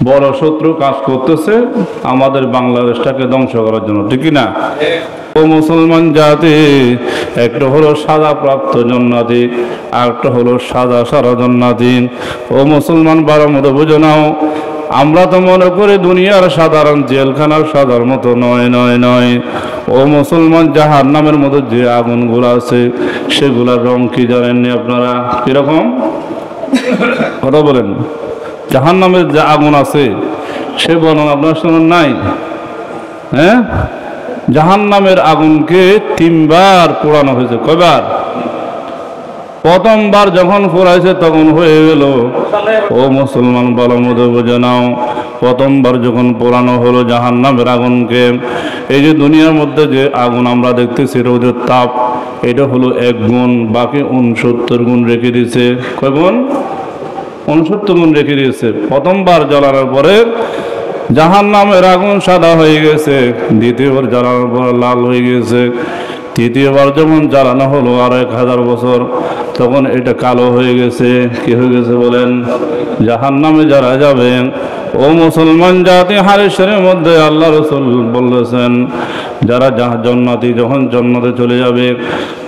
বড় শত্রু কাজ করতেছে আমাদের বাংলাদেশটাকে ধ্বংস করার জন্য, ঠিক না? ও মুসলমান জাতি, একটা হলো সাজা প্রাপ্ত জান্নাতি, আর একটা হলো সাজা সারা জান্নাতি। ও মুসলমান বারো মতো বুঝে নাও, আমরা তো মনে করি দুনিয়ার সাধারণ জেলখানার সাদার মতো নয় নয় নয়। ও মুসলমান, জাহান্নামের মতো যে আগুনগুলো আছে সেগুলার রং কি জানেননি আপনারা? কিরকম কথা বলেন? জাহান্নামের যে আগুন আছে সে বর্ণনা আপনার শোনেন নাই? হ্যাঁ, জাহান্নামের আগুনকে 3 বার পোড়ানো হয়েছে। কয়বার? প্রথমবার যখন পোড়াইছে তখন হয়ে গেল, ও মুসলমান ভালো মতো বুঝে নাও, প্রথমবার যখন পোড়ানো হলো জাহান্নামের আগুনকে, এই যে দুনিয়ার মধ্যে যে আগুন আমরা দেখতেছি রোদের তাপ, এটা হলো 1 গুণ, বাকি 69 গুণ রেখে দিয়েছে। কয় গুণ? 69 গুণ রেখে দিয়েছে। প্রথমবার জ্বালানোর পরে জাহান্নামের আগুন সাদা হয়ে গেছে, দ্বিতীয়বার জ্বালানোর পর লাল হয়ে গেছে, তৃতীয়বার যখন জ্বালানো হলো আর 1000 বছর, তখন এটা কালো হয়ে গেছে। কি হয়ে গেছে বলেন? জাহান্নামে যারা যাবেন, ও মুসলমান জাতি, হাদিসের মধ্যে আল্লাহ রাসূল বলেছেন, যারা জান্নাতি যখন জান্নাতে চলে যাবে,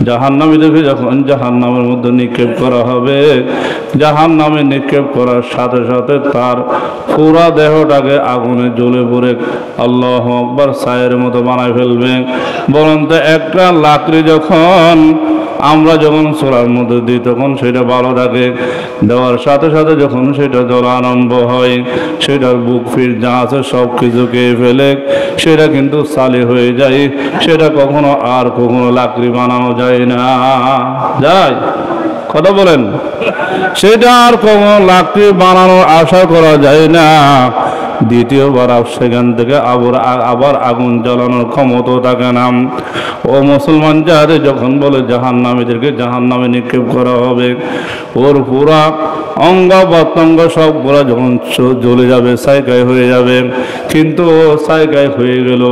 জাহান্নামীদেরকে যখন জাহান্নামের মধ্যে নিক্ষেপ করা হবে, জাহান্নামে নিক্ষেপ করার সাথে সাথে তার পুরা দেহটাকে আগুনে জ্বলে পড়ে আল্লাহু আকবার ছায়ের মতো বানায় ফেলবে। বরং তো একটা লাকড়ি যখন আমরা যখন চুলার মধ্যে দিই তখন সেটা ভালো থাকে, দেওয়ার সাথে সাথে যখন সেটা জ্বলা আরম্ভ হয়, সেটার বুক ফির যা আছে সব কিছু খেয়ে ফেলে, সেটা কিন্তু সালি হয়ে যায়। সেটা কখনো লাকড়ি বানানো যায় না। যায়? কথা বলেন? সেটা আর কখনো লাকড়ি বানানোর আশা করা যায় না। দ্বিতীয়বার সেখান থেকে আবার আগুন জ্বালানোর ক্ষমতা থাকে না। ও মুসলমান জাতি, যখন বলে জাহান্নামীদেরকে জাহান্নামে নিক্ষেপ করা হবে, ওর পুরা অঙ্গ প্রত্যঙ্গ সবগুলা যখন জ্বলে যাবে, ছাইকাই হয়ে যাবে। কিন্তু ছাইকাই হয়ে গেল,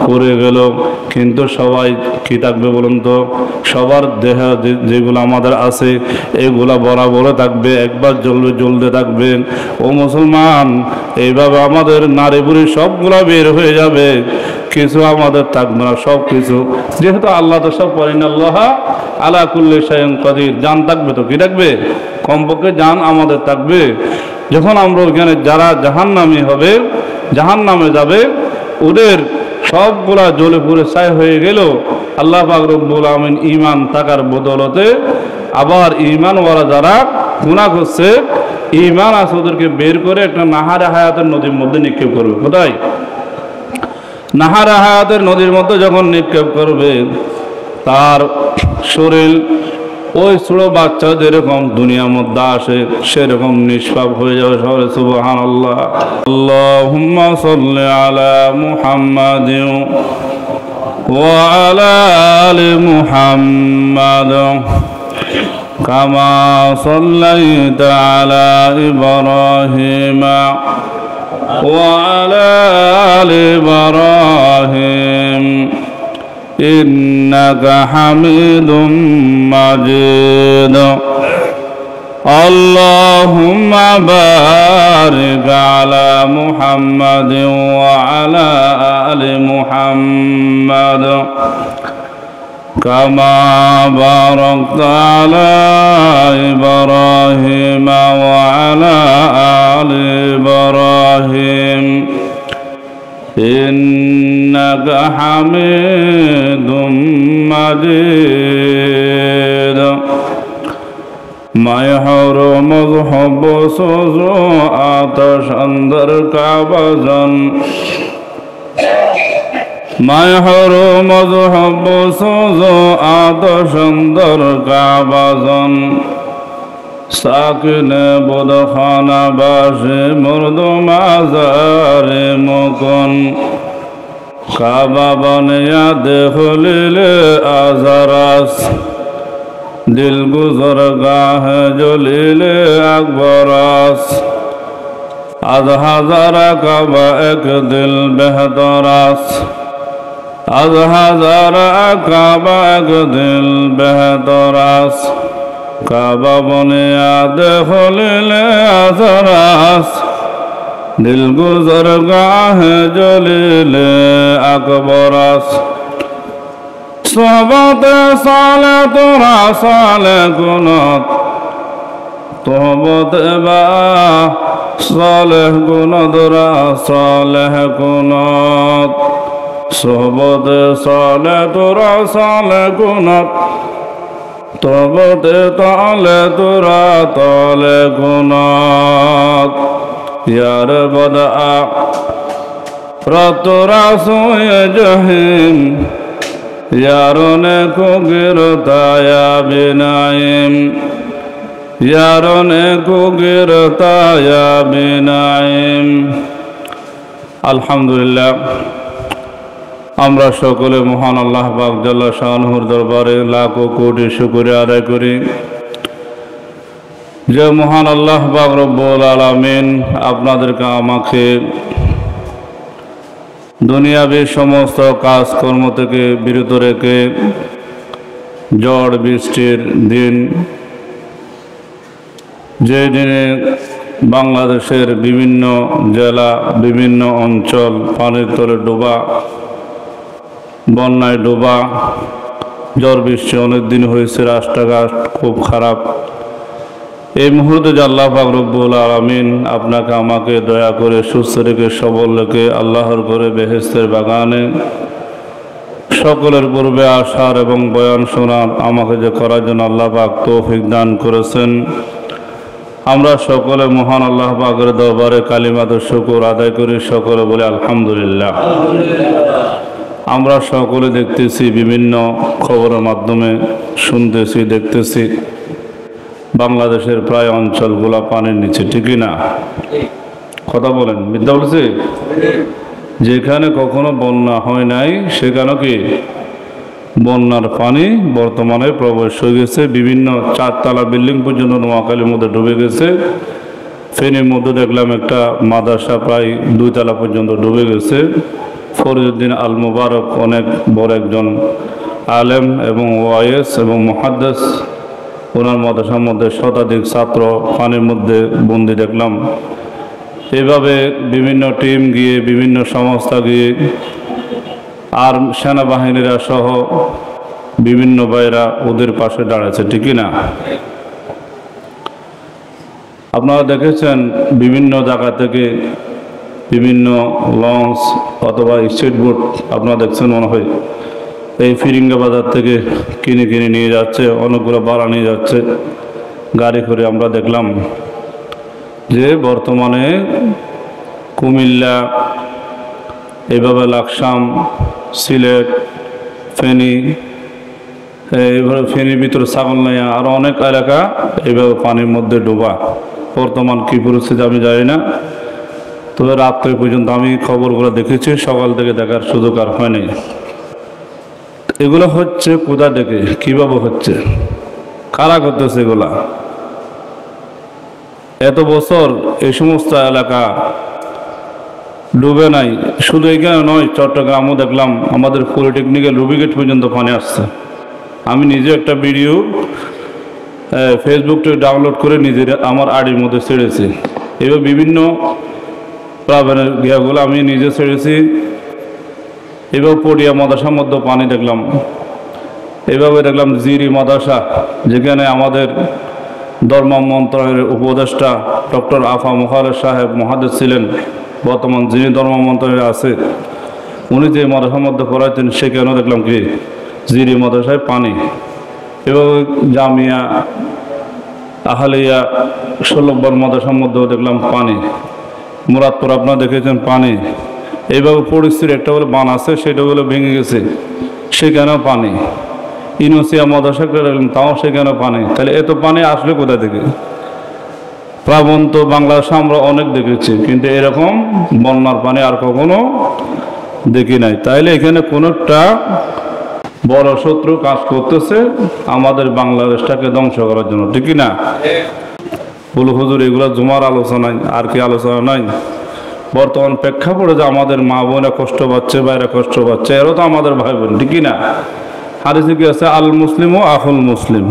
পড়ে গেল, কিন্তু সবাই কি থাকবে বলুন তো? সবার দেহ যেগুলো আমাদের আছে এগুলা বরাবর থাকবে, একবার জ্বলতে থাকবে। ও মুসলমান, এইভাবে আমাদের নারী বুড়ি সবগুলা বের হয়ে যাবে, কিছু আমাদের থাকবে না, সব কিছু। যেহেতু আল্লাহ তো সব পারেন, আল্লাহ আলা কুল্লি শাইইন কাদির। জান থাকবে তো কি থাকবে? কমপক্ষে জান আমাদের থাকবে। যখন আমরা ওখানে যারা জাহান্নামী হবে, জাহান্নামে যাবে, ওদের সবগুলা জ্বলে পুড়ে ছাই হয়ে গেল, আল্লাহ পাক রব্বুল আমিন ঈমান থাকার বদলতে আবার ঈমানওয়ালা যারা গুনাহ করছে, ঈমান আছে, ওদেরকে বের করে একটা নাহারে হায়াতের নদীর মধ্যে নিক্ষেপ করবে। কোথায়? নাহারে হায়াতের নদীর মধ্যে যখন নিক্ষেপ করবে, তার শরীর ওই ছোট বাচ্চা যেরকম দুনিয়ার মধ্যে আসে সেরকম নিষ্পাপ হয়ে যাবে। সবাই সুবহানাল্লাহ। আল্লাহুম্মা সাল্লি আলা মুহাম্মাদিন ওয়া আলা আলি মুহাম্মাদ কামা সাল্লাইতা আলা ইব্রাহিম ওয়া আলা আলি ইব্রাহিম إنك حميد مجيد اللهم بارك على محمد وعلى آل محمد كما باركت على إبراهيم وعلى آل إبراهيم إنك حميد مجيد मैं हरो मजहब सोजो आतश अंदर का बजन मैं हरो मजहब सोजो आतश अंदर का बजन साकिन बुदखाना बाशे मुर्द माज़ारे मुकन काबा बनिया देखलिले आज़रास दिल गुजर गाह जलीले अकबरास अज हज़ारा काबा एक दिल बेहतरास अज हज़ारा काबा एक दिल बेहतरास काबा बनिया देखलिले आज़रास दिलगुजरगाह जलील अकबर सोहबत साले तोरा साले गुनत तोहबत बा साले गुनदरा साले गुनत सोहबत साले तोरा साले गुनत तोहबत ताले तोरा ताले गुनत यार बदा रतोरा सोए जहीम यारों ने को गिरताया बिनाइम यारों ने को गिरताया बिनाइम अल्हम्दुलिल्लाह আমরা সকলে মহান আল্লাহ পাক জাল্লা শানুর দরবারে লাখো কোটি শুকরিয়া আদায় করি যে মহান আল্লাহ পাক রব্বুল আলামিন আপনাদেরকে আমাকে দুনিয়াবি সমস্ত কাজকর্ম থেকে বিরত রেখে ঝড় বৃষ্টির দিন যে দিনে বাংলাদেশের বিভিন্ন জেলা বিভিন্ন অঞ্চল পানির তলে ডোবা বন্যায় ডোবা ঝড় বৃষ্টি অনেক দিন হয়েছে রাস্তাঘাট খুব খারাপ এই মুহূর্তে যে আল্লাহ পাক রব্বুল আলামিন আপনাকে আমাকে দয়া করে সুস্থ রেখে সবল রেখে আল্লাহর করে বেহেশতের বাগানে সকলের পূর্বে আসার এবং বয়ান শোনার আমাকে যে করার জন্য আল্লাহ পাক তৌফিক দান করেছেন আমরা সকলে মহান আল্লাহ পাকের দরবারে কালিমাতুশ শুকর আদায় করি সকলে বলে আলহামদুলিল্লাহ আমরা সকলে দেখতেছি বিভিন্ন খবরের মাধ্যমে শুনতেছি দেখতেছি বাংলাদেশের প্রায় অঞ্চলগুলো পানির নিচে ঠিকই না কথা বলেন মিথ্যা বলছি যেখানে কখনো বন্যা হয় নাই সেখানে কি বন্যার পানি বর্তমানে প্রবেশ হয়ে গেছে বিভিন্ন চারতলা বিল্ডিং পর্যন্ত নোয়াখালীর মধ্যে ডুবে গেছে ফেনীর মধ্যে দেখলাম একটা মাদ্রাসা প্রায় 2 তলা পর্যন্ত ডুবে গেছে ফরিদউদ্দিন আল মুবারক অনেক বড় একজন আলেম এবং ওয়াইস এবং মুহাদ্দিস ওনার মাদ্রাসার মধ্যে শতাধিক ছাত্র পানির মধ্যে বন্দি দেখলাম এইভাবে বিভিন্ন টিম গিয়ে বিভিন্ন সংস্থা গিয়ে আর সেনাবাহিনীরা সহ বিভিন্ন ভাইরা ওদের পাশে দাঁড়াচ্ছে ঠিকই না আপনারা দেখেছেন বিভিন্ন জায়গা থেকে বিভিন্ন লঞ্চ অথবা স্টেট বোট আপনারা দেখছেন মনে হয় এই ফিরিঙ্গা বাজার থেকে কিনে কিনে নিয়ে যাচ্ছে অনেকগুলো ভাড়া নিয়ে যাচ্ছে গাড়ি করে আমরা দেখলাম যে বর্তমানে কুমিল্লা এইভাবে লাকসাম সিলেট ফেনী এইভাবে ফেনীর ভিতরে ছাগলনাইয়া আরও অনেক এলাকা এইভাবে পানির মধ্যে ডোবা বর্তমান কী পরিস্থিতি আমি জানি না তবে রাত্রে পর্যন্ত আমি খবরগুলো দেখেছি সকাল থেকে দেখার সুযোগ আর হয়নি এগুলো হচ্ছে কোথা থেকে কীভাবে হচ্ছে কারা করতেছে এগুলা এত বছর এই সমস্ত এলাকা ডুবে নাই শুধু এখানে নয় চট্টগ্রামও দেখলাম আমাদের পলিটেকনিক্যাল রুবিগেট পর্যন্ত পানি আসছে আমি নিজে একটা ভিডিও ফেসবুক থেকে ডাউনলোড করে নিজের আমার আইডির মধ্যে ছেড়েছি এবার বিভিন্ন প্রাইভেটের গিয়াগুলো আমি নিজে ছেড়েছি এবার পড়িয়া মাদ্রাসার মধ্যে পানি দেখলাম এভাবে দেখলাম জিরি মাদ্রাসা যেখানে আমাদের ধর্ম মন্ত্রণালয়ের উপদেষ্টা ডক্টর আফা মুখালের সাহেব মুহাদ্দিস ছিলেন বর্তমান যিনি ধর্ম মন্ত্রণালয়ে আছে উনি যে মাদ্রাসার মধ্যে পড়াইতেন সেখানেও দেখলাম কি জিরি মাদ্রাসায় পানি এভাবে জামিয়া আহলিয়া 16 মাদ্রাসার মধ্যেও দেখলাম পানি মুরাদপুর আপনারা দেখেছেন পানি এইভাবে পরিস্থিতি একটা বলে বান আছে সেটা বলে ভেঙে গেছে সেখানেও পানি ইউনুসিয়া মাদ্রাসা করে রাখলাম তাও সেখানেও পানি তাহলে এত পানি আসলে কোথা থেকে প্রাবন্ত বাংলাদেশে আমরা অনেক দেখেছি কিন্তু এরকম বন্যার পানি আর কখনো দেখি নাই তাইলে এখানে কোনোটা বড় শত্রু কাজ করতেছে আমাদের বাংলাদেশটাকে ধ্বংস করার জন্য ঠিকই না বলো হুজুর এগুলো জুমার আলোচনায় আর কি আলোচনা নাই বর্তমান প্রেক্ষাপটে যে আমাদের মা বোনেরা কষ্ট পাচ্ছে ভাইরা কষ্ট পাচ্ছে এরও তো আমাদের ভাই বোন ঠিকই না হাদিসে কি আছে আল মুসলিম ও আখুল মুসলিম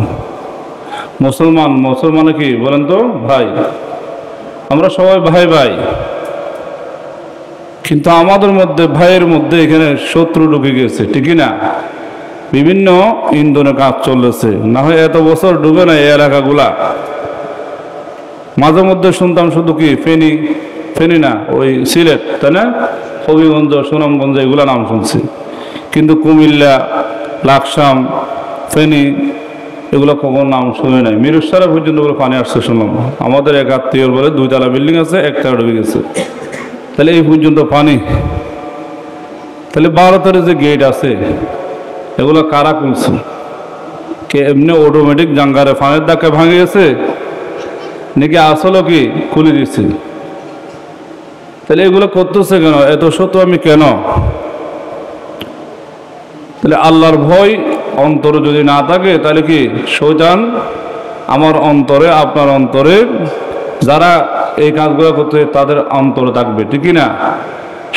মুসলমান মুসলমানে কি বলেন তো ভাই আমরা সবাই ভাই ভাই কিন্তু আমাদের মধ্যে ভাইয়ের মধ্যে এখানে শত্রু ঢুকে গেছে, ঠিকই না? বিভিন্ন ইন্ধনে কাজ চলেছে, না হয় এত বছর ডুবে না এই এলাকাগুলা। মাঝে মধ্যে শুনতাম শুধু কি ফেনী, ফেনী না ওই সিলেট, তাই না, হবিগঞ্জ, সুনামগঞ্জ, এগুলা নাম শুনছি, কিন্তু কুমিল্লা, লাকসাম, ফেনী এগুলো কখনো নাম শুনে নাই। মিরুসারা পর্যন্ত বলে পানি আসছে শুনলাম। আমাদের এক আত্মীয়র বলে 2 তলা বিল্ডিং আছে, 1 তলা ডুবে গেছে। তাহলে এই পর্যন্ত পানি। তাহলে 12 যে গেট আছে এগুলো কারা খুলছে? কে এমনি অটোমেটিক জাঙ্গারে ফানের দাকে ভাঙে গেছে নাকি আসলে কি খুলে দিচ্ছে? তাহলে এগুলো করতেছে কেন? এত সত্য আমি কেন? তাহলে আল্লাহর ভয় অন্তরে যদি না থাকে তাহলে কি শয়তান আমার অন্তরে, আপনার অন্তরে, যারা এই কাজগুলো করতে তাদের অন্তরে থাকবে, ঠিকই না?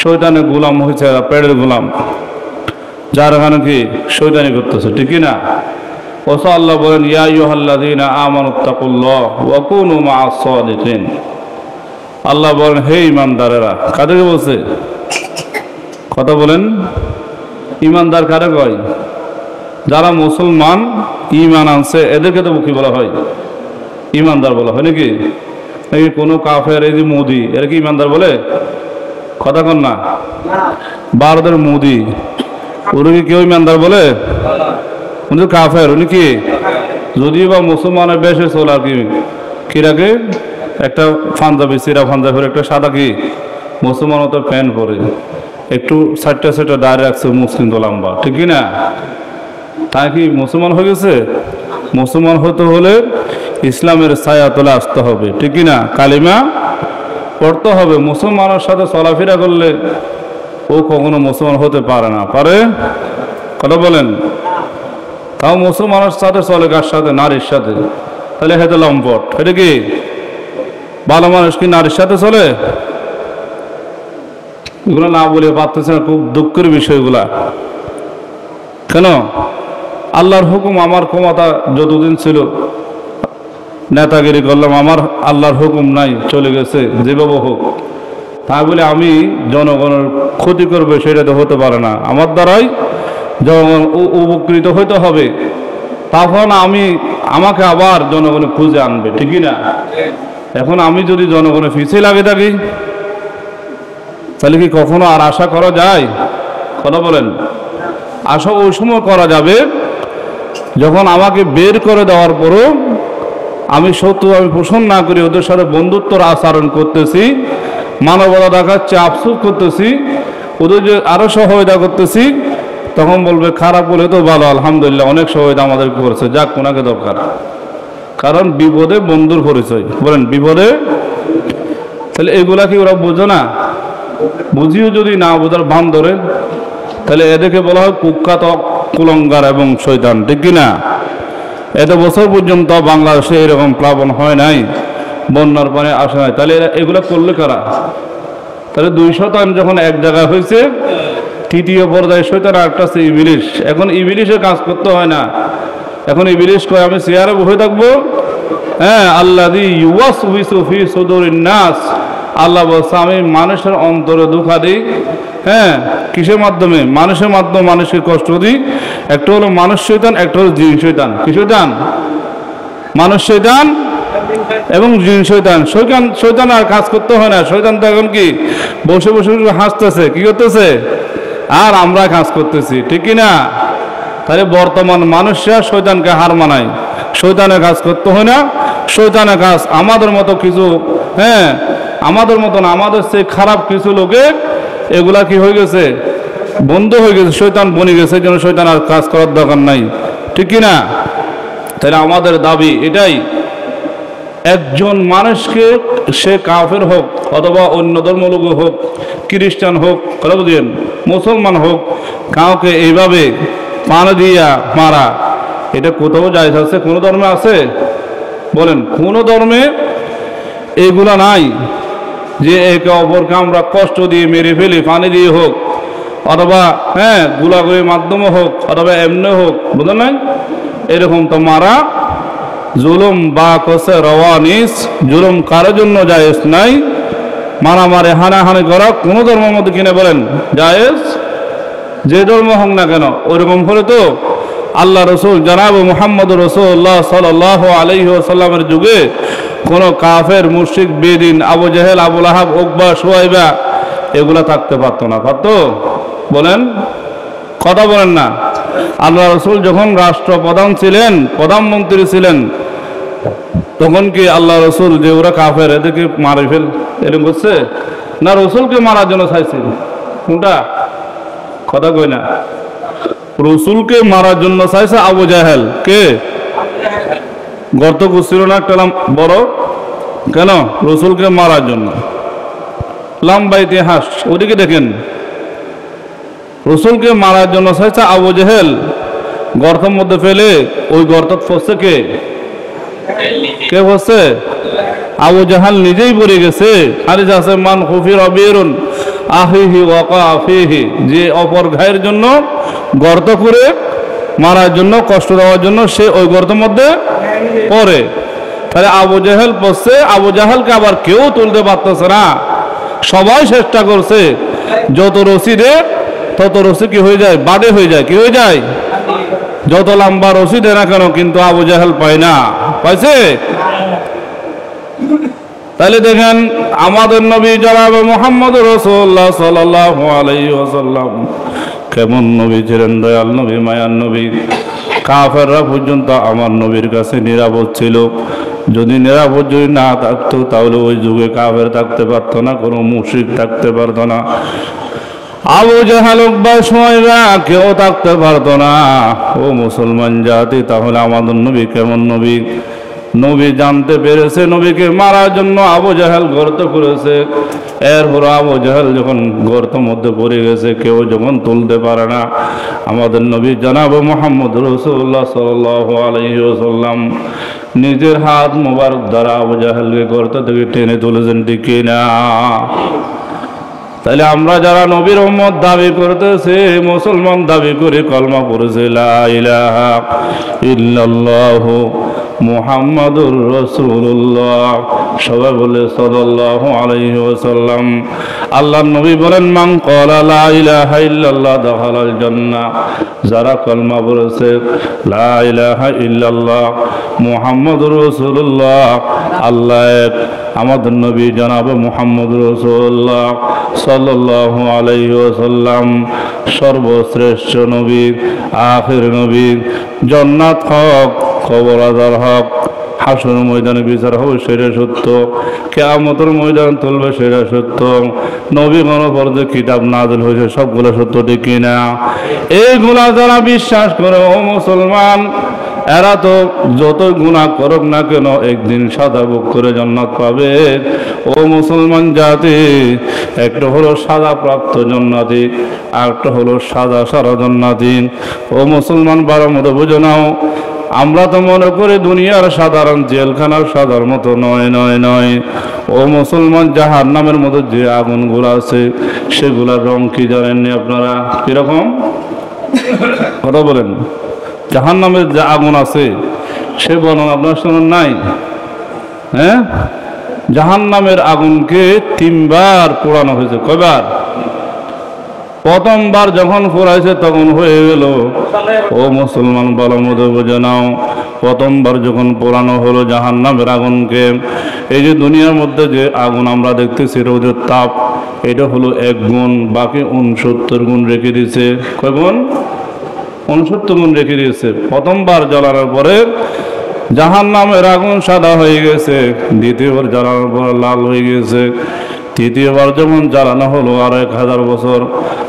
শয়তানের গোলাম হয়েছে, পেটের গোলাম, যার এখানে কি শয়তানি করতেছে, ঠিকই না? ওসা আল্লাহ বলেন ইয়া আইয়ুহাল্লাযীনা আমানুত্তাকুল্লাহ ওয়া কুনু মা'আস সাদিকিন। আল্লাহ বলেন হে ঈমানদারেরা। কাদেরকে বলছে? কথা বলেন, ঈমানদার কারে কয়? যারা মুসলমান ঈমান আনছে এদেরকে তো কি বলা হয়? ঈমানদার বলা হয় নাকি? নাকি কোনো কাফের, এই যে মোদি, এরা কি ঈমানদার বলে? কথা কন না। ভারতের মোদি, ওরা কি কেউ ঈমানদার বলে? উনি কাফের। উনি কি যদিও বা মুসলমানের বেশে চলে আর কি, কি রাখে একটা পাঞ্জাবি, সিরা পাঞ্জাবির একটা সাদা কি মুসলমান তো প্যান্ট পরে, একটু সাইডটা সাইডটা দাঁড়িয়ে রাখছে, মুসলিম তো লম্বা, ঠিকই না? তাই কি মুসলমান হয়ে গেছে? মুসলমান হতে হলে ইসলামের ছায়া তলে আসতে হবে, ঠিকই না? কালিমা পড়তে হবে। মুসলমানের সাথে চলাফেরা করলে ও কখনো মুসলমান হতে পারে না। পারে? কথা বলেন। তাও মুসলমানের সাথে চলে কার সাথে? নারীর সাথে। তাহলে হেতে লম্পট। এটা কি ভালো মানুষ কি নারীর সাথে চলে? এগুলো না বলে পারতেছে না, খুব দুঃখের বিষয়গুলা। কেন? আল্লাহর হুকুম, আমার ক্ষমতা যতদিন ছিল নেতাগিরি করলাম, আমার আল্লাহর হুকুম নাই, চলে গেছে যেভাবে হোক। তাই বলে আমি জনগণের ক্ষতি করবে সেটা তো হতে পারে না। আমার দ্বারাই জনগণ উপকৃত হইতে হবে, তখন আমাকে আবার জনগণে খুঁজে আনবে, ঠিকই না? এখন আমি যদি জনগণের পিছিয়ে লাগে থাকি তাহলে কি কখনো আর আশা করা যায়? কথা বলেন। আশা ওই সময় করা যাবে যখন আমাকে বের করে দেওয়ার পরও আমি পোষণ না করি, ওদের সাথে বন্ধুত্বর আচরণ করতেছি, মানবতা দেখাচ্ছে, আফসোস করতেছি, ওদের যে আরো সহায়তা করতেছি, তখন বলবে খারাপ বলে তো ভালো, আলহামদুলিল্লাহ অনেক সহায়তা আমাদের করেছে, যাক ওনাকে দরকার। কারণ বিপদে বন্ধুর পরিচয়। বলেন বিপদে। তাহলে এগুলা কি ওরা বোঝে না? বুঝিও যদি না বোঝার ভান ধরে, তাহলে এদেরকে বলা হয় কুখ্যাত, কুলঙ্গার এবং শয়তান, ঠিক কিনা? এত বছর পর্যন্ত বাংলাদেশে এরকম প্লাবন হয় নাই, বন্যার পানি আসে নাই। তাহলে এগুলা করলে কারা? তাহলে 2 শয়তান যখন এক জায়গায় হয়েছে, তৃতীয় পর্যায়ে শয়তান আরেকটা আছে ইবলিশ। এখন ইবলিশের কাজ করতে হয় না, এখন ইবলিশ কয় আমি চেয়ারে বসে থাকবো। হ্যাঁ, আল্লাযী ইউওয়াসউইসু ফি সুদুরিন নাস। আল্লাহ বলছে আমি মানুষের অন্তরে ধোঁকা দিই। হ্যাঁ, কিসের মাধ্যমে? মানুষের মাধ্যমে মানুষকে কষ্ট দিই। একটা হলো মানুষ শয়তান, একটা হলো জিন শয়তান। কি শয়তান? মানুষ শয়তান এবং জিন শয়তান। শয়তান আর কাজ করতে হয় না। শয়তান তো এখন কি বসে বসে হাসতেছে, কি করতেছে, আর আমরা কাজ করতেছি, ঠিক কিনা? তাহলে বর্তমান মানুষরা শয়তানকে হার মানায়। শয়তানের কাজ করতে হয় না। শয়তানের কাজ আমাদের মতো কিছু, হ্যাঁ আমাদের মতন, আমাদের সেই খারাপ কিছু লোকে এগুলা কি হয়ে গেছে, বন্ধ হয়ে গেছে, শয়তান বনে গেছে, এই জন্য শয়তান আর কাজ করার দরকার নাই, ঠিক কিনা? তাহলে আমাদের দাবি এটাই, একজন মানুষকে, সে কাফের হোক অথবা অন্য ধর্মলোক হোক, খ্রিস্টান হোক, কথা বুঝলেন, মুসলমান হোক, কাউকে এইভাবে পান দিয়া মারা, এটা কোথাও জায়েজ আছে? কোনো ধর্মে আছে? বলেন, কোনো ধর্মে এগুলা নাই যে একে অপরকে আমরা কষ্ট দিয়ে মেরে ফেলি, পানি দিয়ে হোক অথবা হ্যাঁ গোলাগুলির মাধ্যমে হোক অথবা এমনি হোক, বুঝলেন নাই? এরকম তো মারা জুলুম বা কসে রওয়ানিস, জুলুম কারোর জন্য জায়েজ নাই। মারামারি হানাহানি করা কোনো ধর্মের মধ্যে কিনে বলেন জায়েজ, যে ধর্ম হোক না কেন। ওইরকম হলে তো আল্লাহ রসুল জনাব মুহাম্মদ রাসূলুল্লাহ সাল্লাল্লাহু আলাইহি ওয়াসাল্লামের যুগে কোনো কাফের মুশরিক বেদিন আবু জেহেল আবু লাহাব উকবা শুয়াইবা এগুলা থাকতে পারতো না, পারতো? বলেন, কথা বলেন না। আল্লাহ রসুল যখন রাষ্ট্রপ্রধান ছিলেন, প্রধানমন্ত্রী ছিলেন, তখন কি আল্লাহ রসুল যে ওরা কাফের এদেরকে মারে ফেল এরকম করছে না? রসুলকে মারার জন্য চাইছে কোনটা? কথা কই না। রসুলকে মারার জন্য চাইছে আবু জাহেল। কে? গর্ত করছিল না একটা বড়, কেন? রসুলকে মারার জন্য। লম্বা ইতিহাস, ওদিকে দেখেন। রসুলকে মারার জন্য চাইছে আবু জাহেল, গর্তের মধ্যে ফেলে ওই গর্ত ফসছে কে? কে ফসছে? আবু জাহাল নিজেই পড়ে গেছে। আর যাচ্ছে মান খুফির অবিরুন আখিহি ওয়াকা ফিহি, যে অপর ভাইয়ের জন্য গর্ত করে মারার জন্য, কষ্ট দেওয়ার জন্য সে ওই গর্তের মধ্যে পড়ে। তাহলে আবু জাহেল পড়ছে, আবু জাহেলকে আবার কেউ তুলতে পারতেছে না। সবাই চেষ্টা করছে, যত রশি দে তত রশি কি হয়ে যায়? বাদে হয়ে যায়। কি হয়ে যায়? যত লম্বা রশি দে না কেন, কিন্তু আবু জাহেল পায় না। পাইছে? তাহলে দেখেন আমাদের নবী জনাব মুহাম্মদ রাসূলুল্লাহ সাল্লাল্লাহু আলাইহি ওয়াসাল্লাম কেমন নবী ছিলেন, দয়াল নবী, মায়ার নবী। কাফেররা পর্যন্ত আমার নবীর কাছে নিরাপদ ছিল। যদি নিরাপদ যদি না থাকতো তাহলে ওই যুগে কাফের থাকতে পারতো না, কোনো মুশরিক থাকতে পারতো না, আবু জাহেল উকবা শুয়াইবা কেউ থাকতে পারতো না। ও মুসলমান জাতি, তাহলে আমাদের নবী কেমন নবী? নবী জানতে পেরেছে নবীকে মারার জন্য আবু জাহেল গর্ত করেছে। এরপর আবু জাহেল যখন গর্তের মধ্যে পড়ে গেছে, কেউ যখন তুলতে পারে না, আমাদের নবী জনাব মুহাম্মদ রাসূলুল্লাহ সাল্লাল্লাহু আলাইহি ওয়াসাল্লাম নিজের হাত মোবারক দ্বারা আবু জাহেলকে গর্ত থেকে টেনে তুলেছেন। ঠিক না? তাহলে আমরা যারা নবীর উম্মত দাবি করতেছে, মুসলমান দাবি করে কলমা পড়েছে লা ইলাহা ইল্লাল্লাহু মুহাম্মাদুর রাসূলুল্লাহ, সবাই বলে সাল্লাল্লাহু আলাইহি ওয়াসাল্লাম। আল্লাহর নবী বলেন মান ক্বালা লা ইলাহা ইল্লাল্লাহ দাখালাল জান্নাহ, যারা কলমা পড়েছে লা ইলাহা ইল্লাল্লাহ মুহাম্মাদুর রাসূলুল্লাহ, আল্লাহ এক, আমাদের নবী জনাব মুহাম্মদ রাসূলুল্লাহ সাল্লাল্লাহু আলাইহি ওয়াসাল্লাম সর্বশ্রেষ্ঠ নবী, আখির নবী। জান্নাত হক, কবর আযাব হক, হাসর ময়দানে বিচার হবে সেটা সত্য, কিয়ামতের ময়দান তুলবে সেটা সত্য, নবী গণপর্দে কিতাব নাযিল হয়েছে সবগুলো সত্য। ঠিক কিনা? এইগুলা যারা বিশ্বাস করে ও মুসলমান, এরা তো যত গুনাহ করুক না কেন একদিন সাদা বুক করে জান্নাত পাবে। ও মুসলমান জাতি, একটা হলো সাদা প্রাপ্ত জান্নাতি, আর একটা হলো সাদা সারা জান্নাতি। ও মুসলমান বারো মতো বুঝে নাও, আমরা তো মনে করি দুনিয়ার সাধারণ জেলখানার সাদার মতো নয় নয় নয়। ও মুসলমান, জাহান্নামের মতো যে আগুনগুলো আছে সেগুলার রং কি জানেননি আপনারা? কিরকম? কথা বলেন। জাহান্নামের যে আগুন আছে সে বর্ণনা আপনার শোনেন নাই? হ্যাঁ, জাহান্নামের আগুনকে 3 বার পোড়ানো হয়েছে। কয়বার? প্রথমবার যখন পোড়াইছে তখন হয়ে গেল, ও মুসলমান ভালো মতো বুঝে নাও, প্রথমবার যখন পোড়ানো হলো জাহান্নামের আগুনকে, এই যে দুনিয়ার মধ্যে যে আগুন আমরা দেখতেছি রোদের তাপ, এটা হলো 1 গুণ, বাকি 69 গুণ রেখে দিয়েছে। কয় গুণ? 69 গুণ রেখে দিয়েছে। প্রথমবার জ্বালানোর পরে জাহান্নামের আগুন সাদা হয়ে গেছে, দ্বিতীয়বার জ্বালানোর পর লাল হয়ে গেছে, তৃতীয়বার যখন জ্বালানো হলো আর 1000 বছর,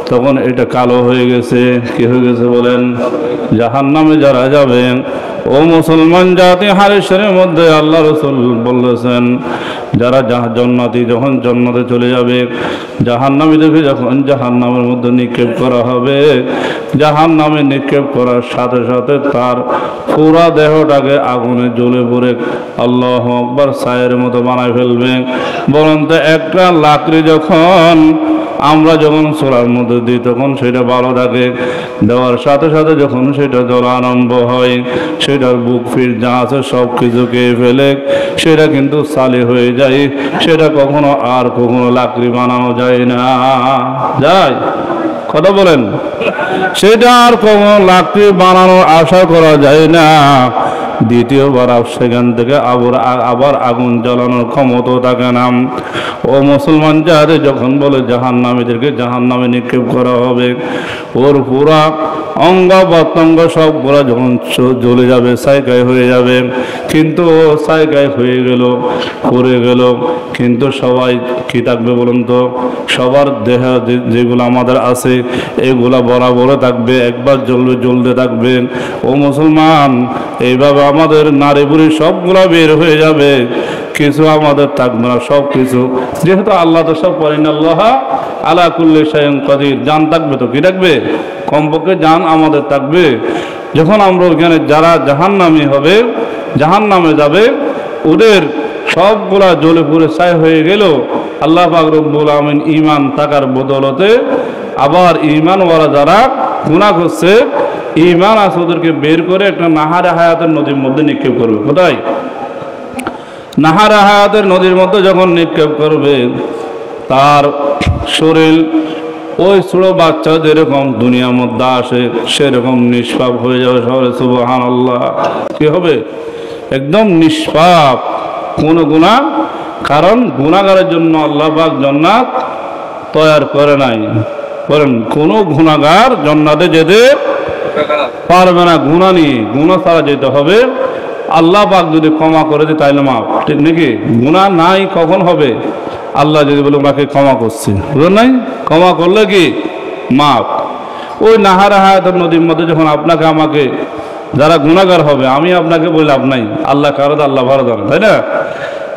তখন এটা কালো হয়ে গেছে। কি হয়ে গেছে বলেন? জাহান্নামে যারা যাবেন, ও মুসলমান জাতি, হাদিসের মধ্যে আল্লাহ রাসূল বলেছেন, যারা জান্নাতি যখন জান্নাতে চলে যাবে, জাহান্নামীদেরকে যখন জাহান্নামের মধ্যে নিক্ষেপ করা হবে, জাহান্নামে নিক্ষেপ করার সাথে সাথে তার পুরা দেহটাকে আগুনে জ্বলে পড়ে আল্লাহু আকবার ছায়ের মতো বানায় ফেলবে। বরং তো একটা লাকড়ি যখন আমরা যখন চুলার মধ্যে দিই তখন সেটা ভালো থাকে, দেওয়ার সাথে সাথে যখন সেটা জ্বলা আরম্ভ হয় সেটার বুক ফির যা আছে সব কিছু খেয়ে ফেলে সেটা কিন্তু সালি হয়ে যায়, সেটা কখনো আর কখনো লাকড়ি বানানো যায় না। যায়? কথা বলেন। সেটা আর কখনো লাকড়ি বানানোর আশা করা যায় না। দ্বিতীয়বার সেখান থেকে আবার আগুন জ্বালানোর ক্ষমতা থাকে না। ও মুসলমান, যাদের যখন বলে জাহান্নামীদেরকে জাহান্নামে নিক্ষেপ করা হবে, ওর পুরা অঙ্গ প্রত্যঙ্গ সবগুলা যখন জ্বলে যাবে, ছাইকাই হয়ে যাবে। কিন্তু ছাইকাই হয়ে গেল, পড়ে গেল, কিন্তু সবাই কি থাকবে বলুন তো? সবার দেহ যেগুলো আমাদের আছে এগুলা বরাবর থাকবে, একবার জ্বলবে জ্বলতে থাকবে। ও মুসলমান, এইভাবে আমাদের নারী বুড়ি সবগুলা বের হয়ে যাবে, কিছু আমাদের থাকবে না, সব কিছু। যেহেতু আল্লাহ তো সব করেন, আল্লাহ আলা কুল্লি শাইইন কাদির। জান থাকবে তো কি থাকবে? কমপক্ষে জান আমাদের থাকবে। যখন আমরা ওইখানে যারা জাহান্নামী হবে, জাহান্নামে যাবে, ওদের সবগুলা জ্বলে পুড়ে ছাই হয়ে গেল। আল্লাহ পাক রব্বুল আমিন ঈমান থাকার বদলতে আবার ঈমানওয়ালা যারা গুনাহ করছে, ঈমান আছে, ওদেরকে বের করে একটা নাহারে হায়াতের নদীর মধ্যে নিক্ষেপ করবে। কোথায়? নাহারে হায়াতের নদীর মধ্যে যখন নিক্ষেপ করবে, তার শরীর ওই ছোট বাচ্চা যেরকম দুনিয়ার মধ্যে আসে সেরকম নিষ্পাপ হয়ে যাবে। সবাই সুবহানাল্লাহ। কি হবে? একদম নিষ্পাপ, কোনো গুনাহ। কারণ গুনাহগারের জন্য আল্লাহ পাক জান্নাত তৈয়ার করে নাই। বলেন, কোনো গুনাহগার জান্নাতে যেতে পারবে না। গুনাহ নিয়ে, গুনাহ ছাড়া যেতে হবে। আল্লাহ পাক যদি ক্ষমা করে দেয় তাইলে মাপ, ঠিক নাকি? গুনাহ নাই কখন হবে? আল্লাহ যদি বলে ওনাকে ক্ষমা করছি, বুঝলেন নাই? ক্ষমা করলে কি মাপ। ওই নাহারা হায়াতের নদীর মধ্যে যখন আপনাকে আমাকে যারা গুনাহগার হবে, আমি আপনাকে বলে লাভ নাই, আল্লাহ কারো আল্লাহ ভালো জানেন, তাই না?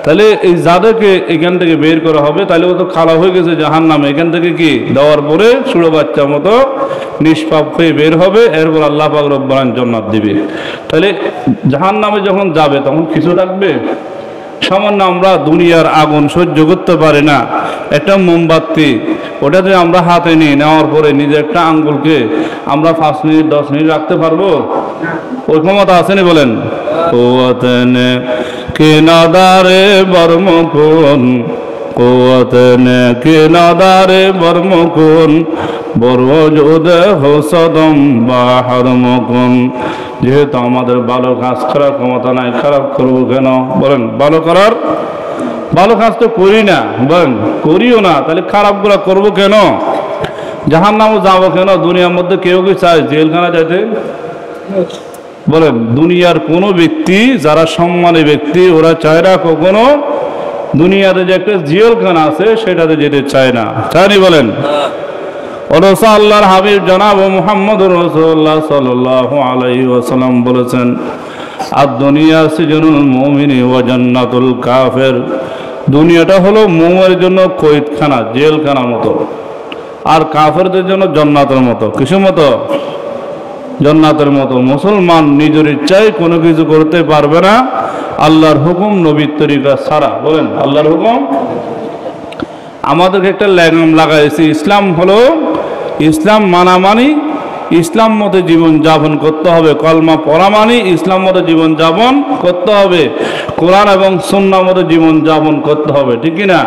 তাহলে এই যাদেরকে এখান থেকে বের করা হবে, তাহলে ও তো খালা হয়ে গেছে জাহান্নামে। এখান থেকে কি দেওয়ার পরে ছোট বাচ্চার মতো নিষ্পাপ হয়ে বের হবে, এরপর আল্লাহ পাক রব্বুল আলামিন জান্নাত দিবে। তাহলে জাহান্নামে যখন যাবে তখন কিছু থাকবে? সামান্য আমরা দুনিয়ার আগুন সহ্য করতে পারি না, একটা মোমবাতি ওটাতে আমরা হাতে নিয়ে নেওয়ার পরে নিজের একটা আঙ্গুলকে আমরা 5 মিনিট 10 মিনিট রাখতে পারবো? ওই ক্ষমতা আসেনি? বলেন। কুওয়াতনে কিনাদারে বর্মকুন, কুওয়াতনে কিনাদারে বর্মকুন, বরওজুদে হোসদম বাহার মুকুন। যেহেতু আমাদের ভালো কাজ করার ক্ষমতা নাই, খারাপ করবো কেন? বলেন। ভালো কাজ তো করি না, বলেন, করিও না, তাহলে খারাপগুলো করবো কেন? জাহান্নামে যাবো কেন? দুনিয়ার মধ্যে কেউ কি চায় জেলখানা যাইতে? বলেন, দুনিয়ার কোনো ব্যক্তি যারা সম্মানী ব্যক্তি ওরা চায় না কখনো দুনিয়াতে যে একটা জেলখানা আছে সেটাতে যেতে চায় না। চায়নি? বলেন। অথচ আল্লাহর হাবিব জনাব মুহাম্মদুর রাসূলুল্লাহ সাল্লাল্লাহু আলাইহি ওয়াসাল্লাম বলেছেন, আদ-দুনিয়া সিজনুল মুমিনি ওয়া জান্নাতুল কাফির। দুনিয়াটা হলো মুমিনের জন্য কয়েদখানা, জেলখানার মতো, আর কাফেরদের জন্য জান্নাতের মতো। কিসের মতো? জান্নাতের মতো। মুসলমান নিজের ইচ্ছায় কোনো কিছু করতে পারবে না আল্লাহর হুকুম নবীর তরিকা ছাড়া। বলেন, আল্লাহর হুকুম। আমাদেরকে একটা ল্যাগাম লাগাইছে, ইসলাম হলো, ইসলাম মানা মানি ইসলাম মতে জীবন যাপন করতে হবে, কলমা পড়া মানি ইসলাম মতে জীবন যাপন করতে হবে, কোরআন এবং সুন্নাহ মতে জীবন যাপন করতে হবে, ঠিক কিনা?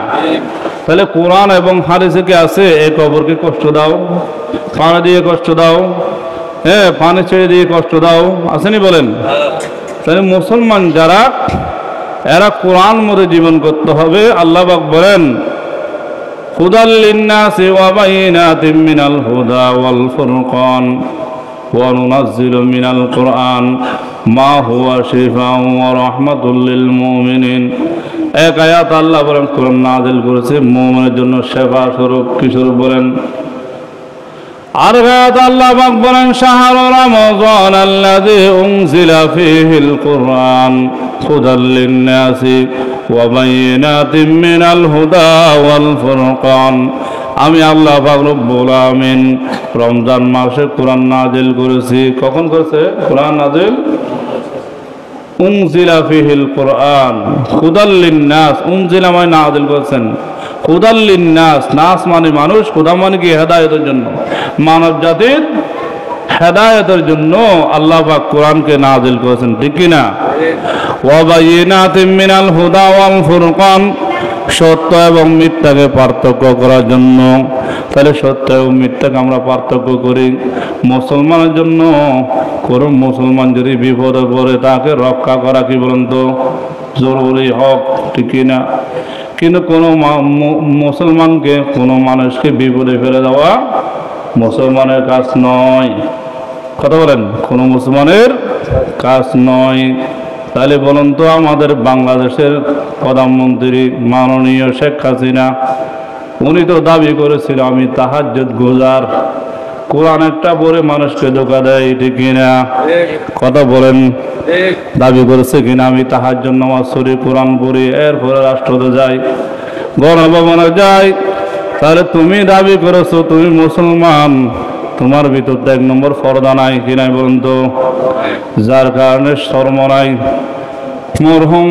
তাহলে কোরআন এবং হাদিসে কি আছে এক অপরকে কষ্ট দাও, পানি দিয়ে কষ্ট দাও, হ্যাঁ পানি ছেড়ে দিয়ে কষ্ট দাও, আসেনি? বলেন। তাহলে মুসলমান যারা এরা কোরআন মতে জীবন করতে হবে। আল্লাহ পাক বলেন, হুদাল লিন্নাসি ওয়া বাইনাতিম মিনাল হুদা ওয়াল ফুরকান ওয়া নুনাজ্জিলু মিনাল কুরআন মা হুয়া শিফাউন ওয়া রাহমাতুল লিল মুমিনিন। এক আয়াত আল্লাহ বলেন কোরআন নাযিল করেছে মুমিনের জন্য শিফা স্বরূপ। কি স্বরূপ? বলেন। আর আয়াত আল্লাহ পাক বলেন, শাহরু রমাযান আল্লাযী উনজিলা ফীহিল কুরআন হুদাল লিন্নাসি ওয়া বাইনাতিম মিনাল হুদা ওয়াল ফুরকান। আমি আল্লাহ পাক রব্বুল আমিন রমজান মাসে কোরআন নাযিল করেছি। কখন করেছে কোরআন নাযিল? উনজিলা ফীহিল কুরআন হুদাল লিন্নাস। উনজিলা মানে নাযিল করেছেন, হুদাল লিন্নাস, নাস মানে মানুষ, হুদা মানে কি হেদায়েতের জন্য, মানব জাতির হেদায়েতের জন্য আল্লাহ পাক কোরআনকে নাযিল করেছেন, ঠিক কি না? ওয়া বায়িনাতিম মিনাল হুদা ওয়াল ফুরকান, সত্য এবং মিথ্যাকে পার্থক্য করার জন্য। তাহলে সত্য এবং মিথ্যাকে আমরা পার্থক্য করি মুসলমানের জন্য। কোন মুসলমান যদি বিপদে পড়ে তাকে রক্ষা করা কি বলেন তো জরুরি হক, ঠিক না? কিন্তু কোনো মুসলমানকে, কোনো মানুষকে বিপদে ফেলে দেওয়া মুসলমানের কাজ নয়। কথা বলেন, কোনো মুসলমানের কাজ নয়। তাহলে বলুন তো, আমাদের বাংলাদেশের প্রধানমন্ত্রী মাননীয় শেখ হাসিনা, উনি তো দাবি করেছিল আমি তাহাজ্জুদ গুজার, কোরআন একটা পড়ে মানুষকে ধোঁকা দেয়, ঠিক কিনা? কথা বলেন, দাবি করেছে কিনা আমি তাহাজ্জুদ নামাজ পড়ি, কোরআন পড়ি, এরপরে রাষ্ট্রতে যাই, গণভবনে যাই। তাহলে তুমি দাবি করেছো তুমি মুসলমান, তোমার ভিতর তো 1 নম্বর পর্দা নাই, কি নাই বলুন তো? যার কারণে শরম নাই। মরহুম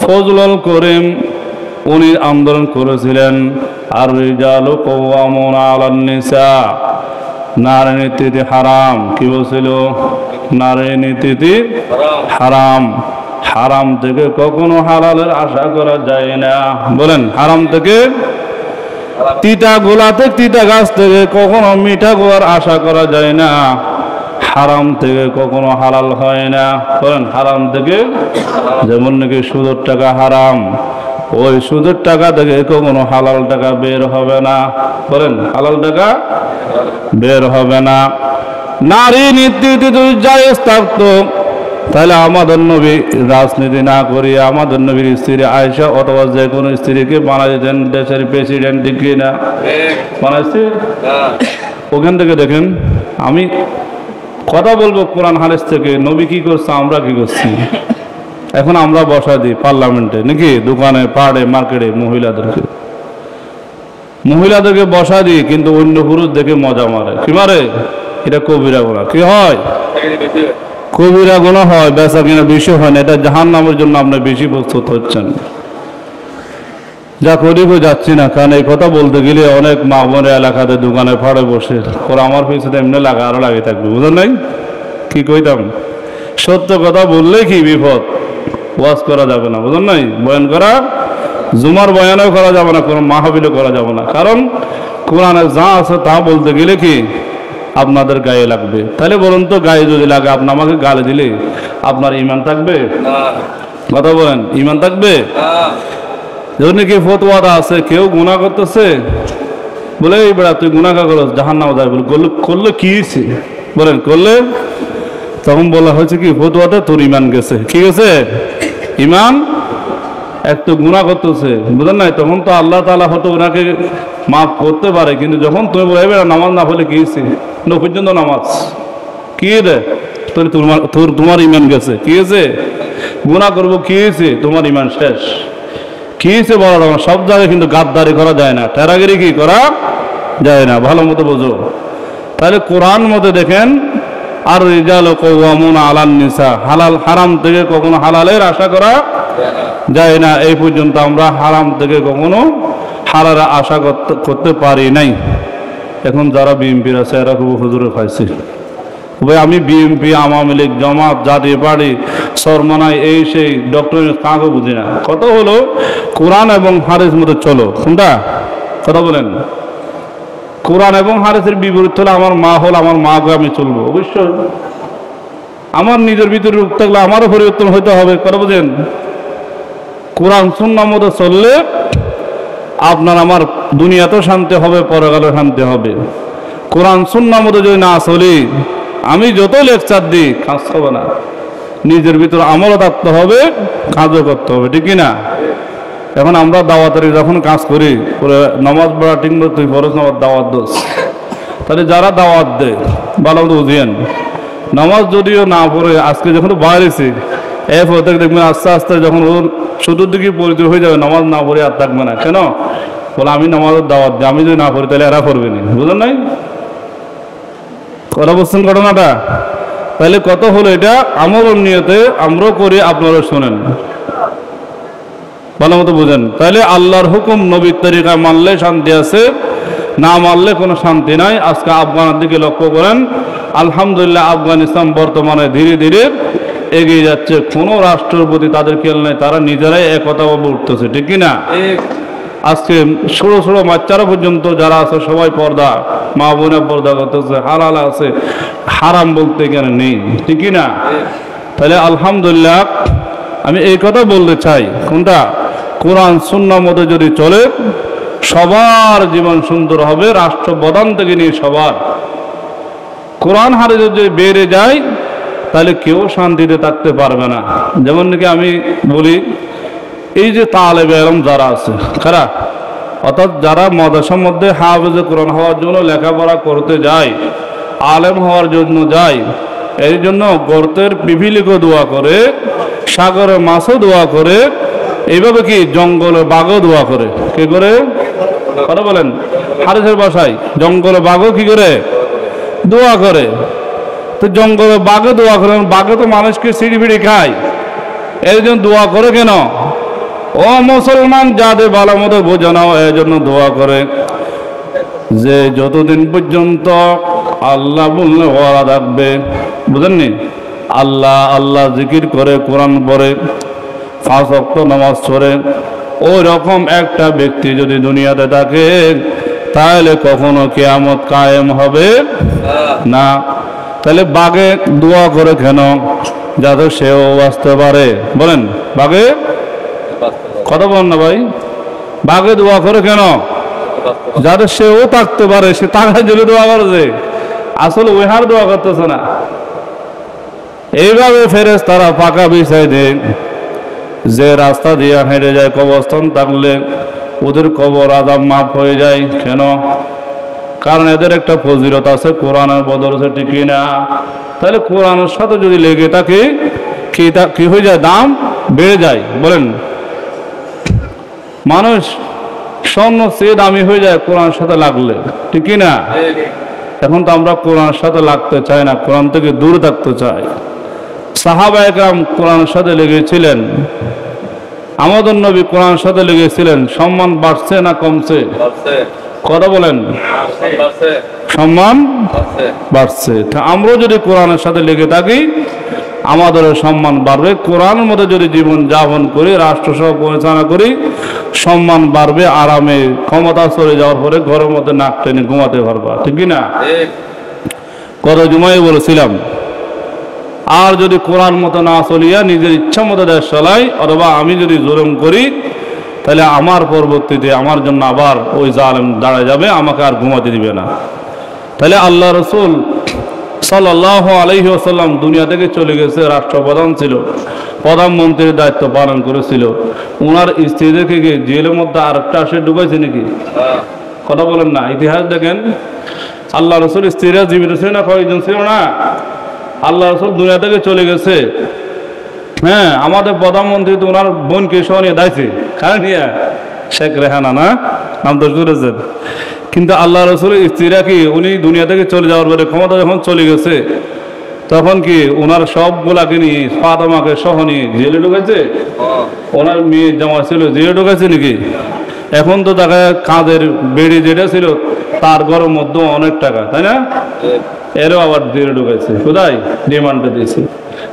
ফজলুল করিম উনি আন্দোলন করেছিলেন আর রিজালু কাওয়ামুনা আলান নিসা, নারী নীতি হারাম। কি বলছিল? নারী নীতি হারাম। হারাম থেকে কখনো হালালের আশা করা যায় না। বলেন, হারাম থেকে, তিতা গোলাতে, তিতা গাছ থেকে কখনো মিঠা গোয়ার আশা করা যায় না। হারাম থেকে কখনো হালাল হয় না। বলেন, হারাম থেকে, যেমন নাকি সুদের টাকা হারাম, ওই সুদের টাকা থেকে কখনো হালাল টাকা বের হবে না। বলেন, হালাল টাকা বের হবে না। নারী নীতি যদি জায়েজ থাকতো, তাহলে আমাদের নবী রাজনীতি না করিয়া আমাদের নবীর স্ত্রী আয়েশা অথবা যে কোনো স্ত্রীকে বানাই দিতেন দেশের প্রেসিডেন্ট, ঠিক না? বানাইছে। ওখান থেকে দেখেন, আমি কথা বলবো কোরআন হাদিস থেকে, নবী কি করছে, আমরা কি করছি। এখন আমরা বসা দিই পার্লামেন্টে, নাকি দোকানে, পাড়ে, মার্কেটে মহিলাদেরকে বসা দিই, কিন্তু অন্য পুরুষ দেখে মজা মারে। কি মারে? এটা কবিরা গুনাহ। কি হয়? কবিরা গুনাহ হয়, বেচা কিনা বেশি হয় না। এটা জাহান্নামের জন্য আপনি বেশি প্রস্তুত হচ্ছেন। যা করিব যাচ্ছি না, কারণ এই কথা বলতে গেলে অনেক মা বোনের এলাকাতে দোকানে ফাড়ে বসে ওরা আমার পিছনে এমনি লাগা আরো লাগে থাকবে, বুঝলেন নাই? কি কইতাম, সত্য কথা বললে কি বিপদ, ওয়াজ করা যাবে না, বুঝলেন নাই? বয়ান করা, জুমার বয়ানও করা যাবে না, কোনো মাহফিলও করা যাবে না। কারণ কোরআনে যা আছে তা বলতে গেলে কি আপনাদের গায়ে লাগবে। তাহলে বলুন তো, গায়ে যদি লাগে, আপনি আমাকে গালি দিলে আপনার ইমান থাকবে? কথা বলেন, ইমান থাকবে? যখন কি ফতোয়াটা আছে, কেউ গুনাহ করতেছে, বলে এই বেড়া তুই গুনাহ করস, জাহান্নামে যাবে, বলে করলে কি হয়েছে? বলেন, করলে তখন বলা হয়েছে কি ফতোয়াতে তোর ইমান গেছে। কি গেছে? ইমান। একটু গুনাহ করতেছে, বুঝলেন নাই? তখন তো আল্লাহ তাআলা হয়তো ওনাকে মাফ করতে পারে, কিন্তু যখন তুমি বলে নামাজ না পড়লে কি হয়েছে, পর্যন্ত নামাজ কি রে, তোমার ইমান গেছে। কি হয়েছে? গুনাহ করবো, কি হয়েছে? তোমার ইমান শেষ। কি হয়েছে বলো? সব জায়গায় কিন্তু গাদ্দারি করা যায় না, টেরাগিরি কি করা যায় না, ভালো মতো বোঝো। তাহলে কোরআন মতে দেখেন, আর রিজালু কাওয়ামুনা আলান নিসা, হালাল হারাম থেকে কখনো হালালের আশা করা যায় না। এই পর্যন্ত আমরা হারাম থেকে কখনো হালালের আশা করতে পারি নাই। এখন যারা বিএনপির আছে এরা খুব হুজুরে পাইছে, ভাই আমি বিএনপি, আওয়ামী লীগ, জামাত, জাতীয় পার্টি, সরমনাই, এই সেই ডক্টর কাকে বুঝি না। কত হলো কোরআন এবং হাদিস মতো চলো, কোনটা? কথা বলেন, কোরআন এবং হাদিসের বিপরীত হলে আমার মা হল, আমার মাকে আমি চলবো অবশ্যই। আমার নিজের ভিতরে রূপ থাকলে আমারও পরিবর্তন হইতে হবে। কথা বুঝেন, কোরআন সুন্নাহ মতো চললে আপনার আমার দুনিয়াতেও শান্তি হবে, পরকালেও শান্তি হবে। কোরআন সুন্নাহ মতো যদি না চলি, আমি যত লেকচার দিই কাজ হবে না। নিজের ভিতরে আমলও থাকতে হবে, কাজও করতে হবে, ঠিক না? এখন আমরা দাওয়াতের যখন কাজ করি, নামাজ পড়া ঠিক মতো তুই ফরজ নামাজ দাওয়াত দোষ, তাহলে যারা দাওয়াত দেয় ভালো মতো বুঝিয়েন। নামাজ যদিও না পড়ে, আজকে যখন বাইরেছি এরপর দেখবেন আস্তে আস্তে যখন ওর চতুর্দিকে পরিচয় হয়ে যাবে, নামাজ না পড়ে আর থাকবে না। কেন? বলে আমি নামাজের দাওয়াত দিই, আমি যদি না পড়ি তাহলে এরা পড়বে না, বুঝলেন নাই? কথা বলছেন ঘটনাটা? তাহলে কত হলো, এটা আমল নিয়তে আমরাও করি, আপনারা শোনেন। ভালো মতো বুঝেন। তাহলে আল্লাহর হুকুম নবীর তরিকা মানলে শান্তি আছে, না মানলে কোনো শান্তি নাই। আজকে আফগানের দিকে লক্ষ্য করেন, আলহামদুলিল্লাহ আফগানিস্তান বর্তমানে ধীরে ধীরে এগিয়ে যাচ্ছে। কোনো রাষ্ট্রের প্রতি তাদের খেয়াল নেই, তারা নিজেরাই একতাভাবে উঠতেছে, ঠিক কিনা? আজকে ছোট ছোট বাচ্চারা পর্যন্ত যারা আছে সবাই পর্দা, মা বোনা পর্দা করতেছে, হালাল আছে, হারাম বলতে এখানে নেই, ঠিক কিনা? তাহলে আলহামদুলিল্লাহ আমি এই কথা বলতে চাই, কোনটা? কোরআন সুন্নাহ মতো যদি চলে সবার জীবন সুন্দর হবে, রাষ্ট্রপ্রধান থেকে নিয়ে সবার। কোরআন হারে যদি বেড়ে যায় তাহলে কেউ শান্তিতে থাকতে পারবে না। যেমন নাকি আমি বলি, এই যে তালেবে ইলম যারা আছে খারাপ, অর্থাৎ যারা মাদ্রাসার মধ্যে হাফেজে কোরআন হওয়ার জন্য লেখাপড়া করতে যায়, আলেম হওয়ার জন্য যায়, এই জন্য গর্তের পিপিলিকও দোয়া করে, সাগরের মাছও দোয়া করে, এইভাবে কি জঙ্গলের বাঘও দোয়া করে। কি করে কথা বলেন? হাদিসের ভাষায় জঙ্গলের বাঘও কি করে দোয়া করে। তো জঙ্গলের বাঘও দোয়া করে, বাঘে তো মানুষকে সিঁড়ি ফিড়ি খায়, এর জন্য দোয়া করে কেন? ও মুসলমান, যাদের ভালো মতো বোঝে না এই জন্য দোয়া করে যে যতদিন পর্যন্ত আল্লাহ বললে ওরা থাকবে, বুঝেননি? আল্লাহ আল্লাহ জিকির করে, কোরআন পড়ে, 5 ওয়াক্ত নামাজ পড়ে, ওই রকম একটা ব্যক্তি যদি দুনিয়াতে থাকে তাহলে কখনো কিয়ামত কায়েম হবে না। তাহলে বাঘে দোয়া করে কেন? যাতে সেও বাঁচতে পারে। বলেন, বাঘে কথা বলেন না ভাই, বাঘে দোয়া করে কেন? যাতে সেও থাকতে পারে, সে তাকার জন্য দোয়া করছে, আসলে ওই হার দোয়া করতেছে না। এইভাবে ফেরেশতারা পাকা বিছাই দেয়, যে রাস্তা দিয়ে হেঁটে যায় কবরস্থান থাকলে ওদের কবর আযাব মাফ হয়ে যায়। কেন? কারণ এদের একটা ফজিলত আছে, কোরআনের বদৌলতে, ঠিক না? তাহলে কোরআনের সাথে যদি লেগে থাকে কি হয়ে যায়? দাম বেড়ে যায়। বলেন, মানুষ স্বর্ণ চেয়ে দামি হয়ে যায় কোরআনের সাথে লাগলে, ঠিক না? এখন তো আমরা কোরআনের সাথে লাগতে চাই না, কোরআন থেকে দূরে থাকতে চাই। সাহাবায়ে কেরাম কোরআনের সাথে লেগেছিলেন, আমাদের নবী কোরআনের সাথে লেগেছিলেন, সম্মান বাড়ছে না কমছে? কথা বলেন, সম্মান বাড়ছে। আমরাও যদি কোরআনের সাথে লেগে থাকি আমাদের সম্মান বাড়বে। কোরআনের মধ্যে যদি জীবন যাপন করি, রাষ্ট্রসহ পরিচালনা করি, সম্মান বাড়বে। আরামে ক্ষমতা চলে যাওয়ার পরে ঘরের মধ্যে নাক টেনে ঘুমাতে পারবা, ঠিক না? গত জুমায় বলেছিলাম, আর যদি কোরআন মতো না চলিয়া নিজের ইচ্ছা মতো দেশ চালাই, অথবা আমি যদি জুলুম করি, তাহলে আমার পরবর্তীতে আমার জন্য আবার ওই জালেম দাঁড়ায় যাবে, আমাকে আর ঘুমাতে দিবে না। তাহলে আল্লাহ রসুল সাল্লাল্লাহু আলাইহি ওয়াসাল্লাম দুনিয়া থেকে চলে গেছে, রাষ্ট্রপ্রধান ছিল, প্রধানমন্ত্রীর দায়িত্ব পালন করেছিল। ওনার স্ত্রীদেরকে জেলের মধ্যে আরেকটা আসে ঢুকাইছে নাকি? কথা বলেন না, ইতিহাস দেখেন। আল্লাহ রসুল স্ত্রীরা জীবিত ছিল না? কয়েকজন ছিল না? আল্লাহ রসুল দুনিয়া থেকে চলে গেছে, হ্যাঁ, আমাদের প্রধানমন্ত্রী তো ওনার বোনকে সহ নিয়ে দায়ছে, কারণ শেখ রেহানা না নাম তো শুনেছেন। কিন্তু আল্লাহ রসুলের স্ত্রীরা কি, উনি দুনিয়া থেকে চলে যাওয়ার পরে ক্ষমতা যখন চলে গেছে তখন কি ওনার সবগুলাকে নিয়ে ফাতেমাকে সহ নিয়ে জেলে ঢুকেছে? ওনার মেয়ে জামা ছিল জেলে ঢুকেছে নাকি? এখন তো দেখা কাঁধের বেড়ি যেটা ছিল তার ঘরের মধ্যে অনেক টাকা, তাই না? এরও আবার জেলে ঢুকেছে, কোথায়? রিমান্ডে দিয়েছে।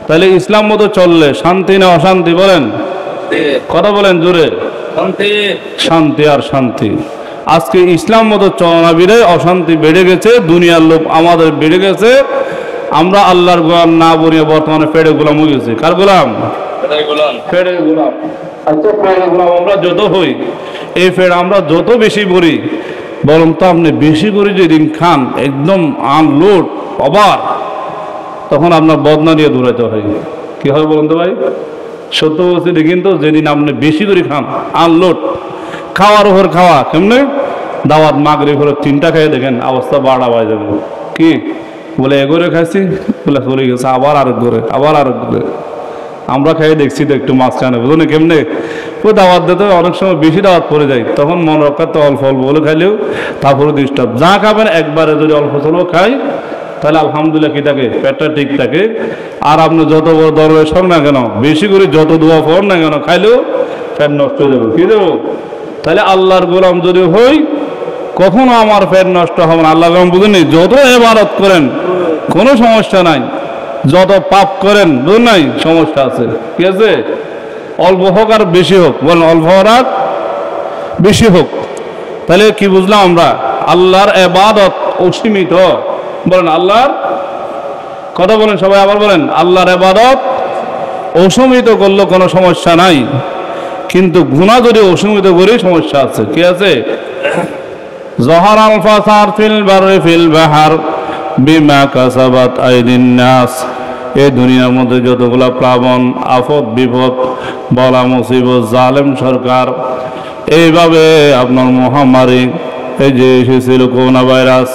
তাহলে ইসলাম মতো চললে শান্তি না অশান্তি? বলেন, কথা বলেন জোরে। শান্তি আর শান্তি। আজকে ইসলাম মতো চলনা বিরে অশান্তি বেড়ে গেছে, দুনিয়ার লোভ আমাদের বেড়ে গেছে। আমরা আল্লাহর গোলাম না বনিয়ে বর্তমানে পেড়ে গোলাম হয়ে গেছি। কার গোলাম? পেড়ে গোলাম। আচ্ছা, পেড়ে গোলাম আমরা যত হই, এই পেড়ে আমরা যত বেশি বলি, বরং তো আপনি বেশি করে যেদিন খান একদম আনলোড অবার, তখন আপনার বদনা দিয়ে দূরাইতে হয়। কি হয় বলুন তো ভাই? সত্য বলছি, কিন্তু যেদিন আপনি বেশি করে খান আনলোড, খাওয়ার উপর খাওয়া, কেমনে? দাওয়াত মাগরিব হলো 3টা খেয়ে দেখেন অবস্থা 12টা বাজে যাবে। কি বলে এগোরে খাইছি বলে চলে গেছে, আবার আরেক ঘরে, আবার আরেক ঘরে। আমরা খেয়ে দেখছি তো একটু মাঝখানে, বুঝলেন কেমনে? ও দাওয়াত দিতে অনেক সময় বেশি দাওয়াত পড়ে যায়, তখন মন রক্ষা তো অল্প অল্প বলে খাইলেও তারপরে ডিস্টার্ব। যা খাবেন একবারে যদি অল্প চলেও খাই তাহলে আলহামদুলিল্লাহ কি থাকে, পেটটা ঠিক থাকে। আর আপনি যত বড় দরবেশ হোক না কেন, বেশি করে যত দোয়া পড়েন না কেন, খাইলেও পেট নষ্ট হয়ে যাবে। কি দেবো? তাহলে আল্লাহর গোলাম যদি হই কখনো আমার পেট নষ্ট হবে না। আল্লাহর গোলাম বুঝেনি, যত ইবাদত করেন কোনো সমস্যা নাই, যত পাপ করেন বুঝুন নাই সমস্যা আছে। ঠিক আছে, অল্প হোক আর বেশি হোক, বলেন অল্প হোক আর বেশি হোক। তাহলে কি বুঝলাম আমরা? আল্লাহর ইবাদত অসীমিত। বলেন আল্লাহর কথা বলেন সবাই, আবার বলেন আল্লাহর ইবাদত অসীমিত করলে কোনো সমস্যা নাই, কিন্তু গুনাহ যদি অসীমিত করি সমস্যা আছে। কি আছে? যহারাল ফাসাদ ফিল বাররি ফিল বাহর বিমা কাসাবাত আইদিন নাস। এই দুনিয়ার মধ্যে যতগুলা প্লাবন, আফত, বিপদ, বলা মুসিবত, জালেম সরকার, এইভাবে আপনার মহামারী, এই যে এসেছিল করোনা ভাইরাস,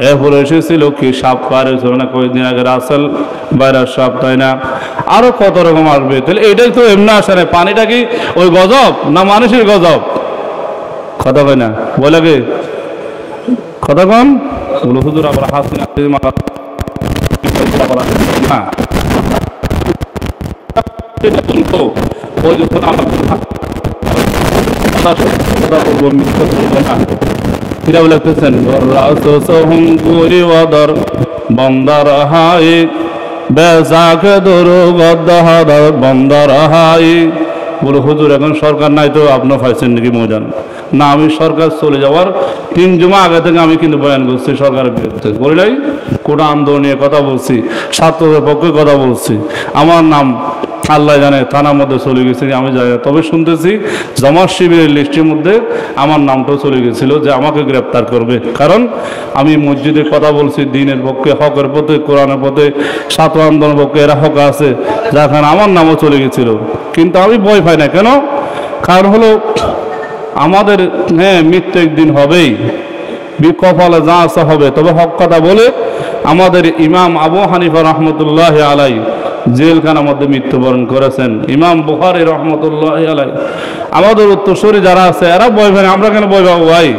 এরপরে এসেছিল কি সাপ পারেছিল না কয়েকদিন আগে রাসেল ভাইরাস সাপ, তাই না? আরো কত রকম আসবে। তাহলে এটাই তো এমনি আসে না। পানিটা কি ওই গজব না মানুষের গজব? কথা কয় না, বলে গে কথা কন বলো হুজুর, আবার হাসি না লাগতেছেন বন্দার হাই বেজাকে ধরো গদ্দাহাদার বন্দার হাই। বলো হুজুর এখন সরকার নাই তো আপনার পাইছেন নাকি মজান? না, আমি সরকার চলে যাওয়ার 3 জুমা আগে থেকে আমি কিন্তু বয়ান করছি সরকারের বিরুদ্ধে। বলি নাই, কোটা আন্দোলন নিয়ে কথা বলছি, ছাত্রদের পক্ষে কথা বলছি। আমার নাম আল্লাহ জানে থানার মধ্যে চলে গেছে, আমি জানি না। তবে শুনতেছি জামাত শিবিরের লিস্টের মধ্যে আমার নামটাও চলে গেছিল যে আমাকে গ্রেপ্তার করবে, কারণ আমি মসজিদে কথা বলছি দিনের পক্ষে, হকের পথে, কোরআনের পথে, ছাত্র আন্দোলনের পক্ষে, এরা হক আছে, যাখানে আমার নামও চলে গেছিল। কিন্তু আমি ভয় পাই না। কেন? কারণ হলো আমাদের মৃত্যু একদিন হবেই, কপালে যা আসা হবে। তবে হক কথা বলে আমাদের ইমাম আবু হানিফা রহমতুল্লাহ আলাই জেলখানার মধ্যে মৃত্যুবরণ করেছেন। ইমাম বুখারী রহমতুল্লাহ আলাই। আমাদের উত্তরসূরি যারা আছে এরা ভয় পায় না, আমরা কেন ভয় পাবো ভাই?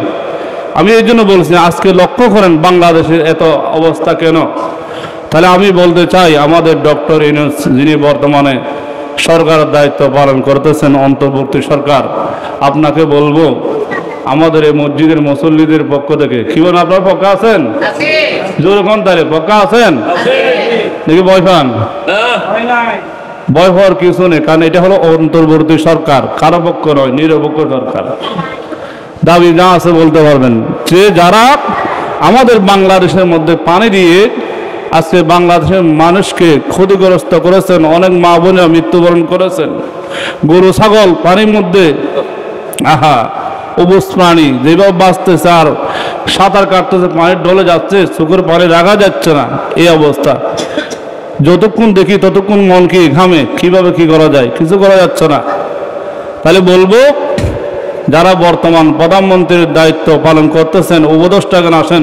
আমি এই জন্য বলছি আজকে লক্ষ্য করেন বাংলাদেশের এত অবস্থা কেন। তাহলে আমি বলতে চাই আমাদের ডক্টর ইউনূস যিনি বর্তমানে সরকারের দায়িত্ব পালন করতেছেন, অন্তর্বর্তী সরকার, আপনাকে বলবো আমাদের এই মসজিদের মুসল্লিদের পক্ষ থেকে, কি বলেন আপনার পক্ষে আছেন? যেরকম তাহলে পক্ষে আছেন নাকি ভয় পান? ভয় পাওয়ার কিছু নেই, কারণ এটা হলো অন্তর্বর্তী সরকার, কারো পক্ষ নয়, নিরপেক্ষ সরকার। দাবি যা আছে বলতে পারবেন যে যারা আমাদের বাংলাদেশের মধ্যে পানি দিয়ে আজকে বাংলাদেশের মানুষকে ক্ষতিগ্রস্ত করেছেন, অনেক মা বোনেরা মৃত্যুবরণ করেছেন, গরু ছাগল পানির মধ্যে অবুজ প্রাণী যেভাবে বাঁচতেছে আর সাঁতার কাটতেছে, পানির ঢলে যাচ্ছে, চোখের পানি রাখা যাচ্ছে না, এই অবস্থা। যতক্ষণ দেখি ততক্ষণ মন কি ঘামে, কিভাবে কি করা যায়, কিছু করা যাচ্ছে না। তাহলে বলবো যারা বর্তমান প্রধানমন্ত্রীর দায়িত্ব পালন করতেছেন, উপদেষ্টাগণ আসেন,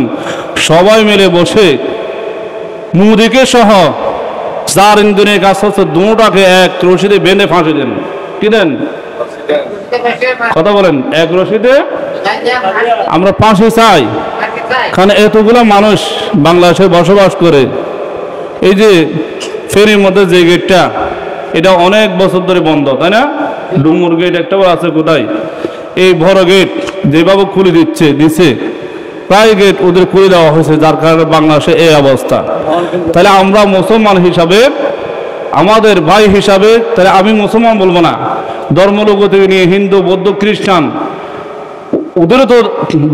সবাই মিলে বসে মোদিকে সহ যার ইন্ধনের কাজ হচ্ছে দুটাকে এক রশিদে বেঁধে ফাঁসি দেন। কি দেন? কথা বলেন, এক রশিদে আমরা ফাঁসি চাই। কারণ এতগুলা মানুষ বাংলাদেশে বসবাস করে। এই যে ফেরির মধ্যে যে গেটটা, এটা অনেক বছর ধরে বন্ধ, তাই না? ডুমুর গেট একটা আছে কোথায়, এই বড় গেট যেভাবে খুলে দিচ্ছে প্রায় গেট ওদের খুলে দেওয়া হয়েছে, যার কারণে বাংলাদেশে এই অবস্থা। তাহলে আমরা মুসলমান হিসাবে, আমাদের ভাই হিসাবে, তাহলে আমি মুসলমান বলবো না, ধর্মলোক থেকে নিয়ে হিন্দু, বৌদ্ধ, খ্রিস্টান, ওদেরও তো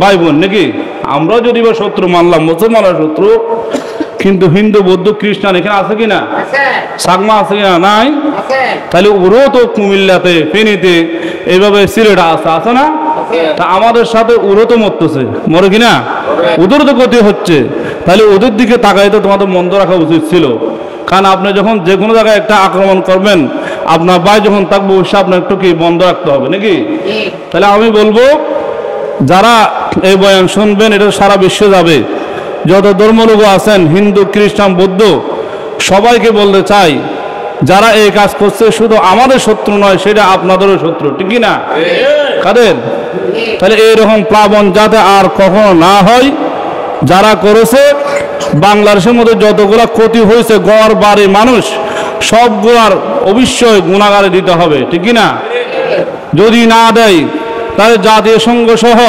ভাই বোন নাকি? আমরা যদি বা শত্রু মানলাম, মুসলমানের শত্রু, কিন্তু হিন্দু, বৌদ্ধ, খ্রিস্টান এখানে আছে কিনা? সাগমা আছে কিনা? নাই। তাহলে ওরও তো কুমিল্লাতে, ফেনীতে, এইভাবে সিলেট আছে না? তা আমাদের সাথে ওরও তো মরতেছে, মরে কিনা? ওদেরও তো ক্ষতি হচ্ছে। তাহলে ওদের দিকে তাকাই তো তোমাদের মন্দ রাখা উচিত ছিল। কারণ আপনি যখন যে কোনো জায়গায় একটা আক্রমণ করবেন, আপনার ভাই যখন থাকবে অবশ্যই আপনার একটু কি বন্ধ রাখতে হবে নাকি? তাহলে আমি বলবো যারা এই বয়ান শুনবেন, এটা সারা বিশ্বে যাবে, যত ধর্মলোক আছেন, হিন্দু, খ্রিস্টান, বৌদ্ধ, সবাইকে বলতে চাই যারা এই কাজ করছে শুধু আমাদের শত্রু নয়, সেটা আপনাদেরও শত্রু, ঠিক না? কাদের? তাহলে এইরকম প্লাবন যাতে আর কখনো না হয়। যারা করেছে, বাংলাদেশের মধ্যে যতগুলা ক্ষতি হয়েছে, ঘর বাড়ি মানুষ, সবগুলার অবশ্যই গুণাগারে দিতে হবে, ঠিক না? যদি না দেয় তাহলে জাতীয় সংঘ সহ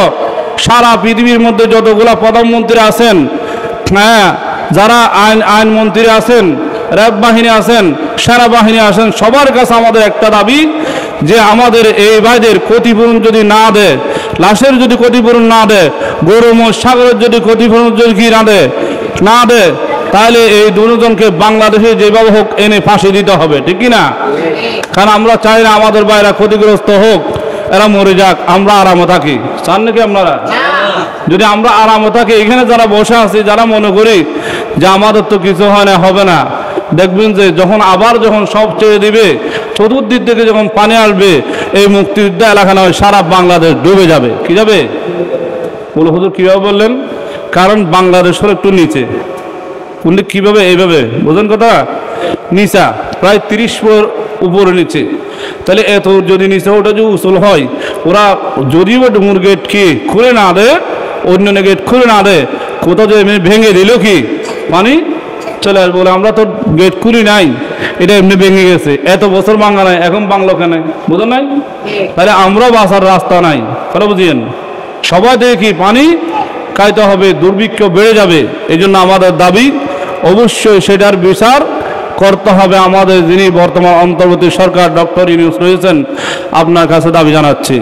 সারা পৃথিবীর মধ্যে যতগুলা প্রধানমন্ত্রী আছেন, হ্যাঁ, যারা আইনমন্ত্রী আছেন, র্যাব বাহিনী আছেন, সেনাবাহিনী আছেন, সবার কাছে আমাদের একটা দাবি যে আমাদের এই ভাইদের ক্ষতিপূরণ যদি না দেয়, লাশের যদি ক্ষতিপূরণ না দেয়, গরু মোষ সাগরের যদি ক্ষতিপূরণ যদি না দেয়, তাহলে এই দুজনকে বাংলাদেশে যেভাবে হোক এনে ফাঁসি দিতে হবে, ঠিক কি না? কারণ আমরা চাই না আমাদের ভাইরা ক্ষতিগ্রস্ত হোক, এরা মরে যাক, আমরা আরামে থাকি। চান নাকি আপনারা? যদি আমরা আরামে থাকি, এখানে যারা বসে আছি, যারা মনে করি যে আমাদের তো কিছু হয় না, হবে না, দেখবেন যে যখন সব ছেড়ে দিবে, চতুর্দিক থেকে যখন পানি আসবে, এই মুক্তিযুদ্ধ এলাকা নয় সারা বাংলাদেশ ডুবে যাবে। কি যাবে? বলো হুজুর কিভাবে বললেন? কারণ বাংলাদেশ হলো একটু নিচে। কিভাবে? এইভাবে বোঝেন কথা, নিচা প্রায় 30 ফুট উপরে নিচে। তাহলে এত যদি নিচে ওটা যদি উসুল হয়, ওরা যদিও ডুমুর গেট কি খুলে না দেয়, অন্য গেট খুলে না দেয়, কোথাও যে ভেঙে দিল কি পানি চলে আসবে, বলে আমরা তো গেট খুলি নাই, এটা এমনি ভেঙে গেছে, এত বছর বাংলা নাই, এখন বাংলা কেন? বোঝেন নাই? তাহলে আমরাও বাঁচার রাস্তা নাই। তাহলে বুঝিয়েন, সবাই দেখি পানি খাইতে হবে, দুর্ভিক্ষ বেড়ে যাবে। এই জন্য আমাদের দাবি, অবশ্যই সেটার বিচার করতে হবে। আমাদের যিনি বর্তমান অন্তর্বর্তী সরকার ডক্টর ইউনূস রয়েছেন, আপনার কাছে দাবি জানাচ্ছি,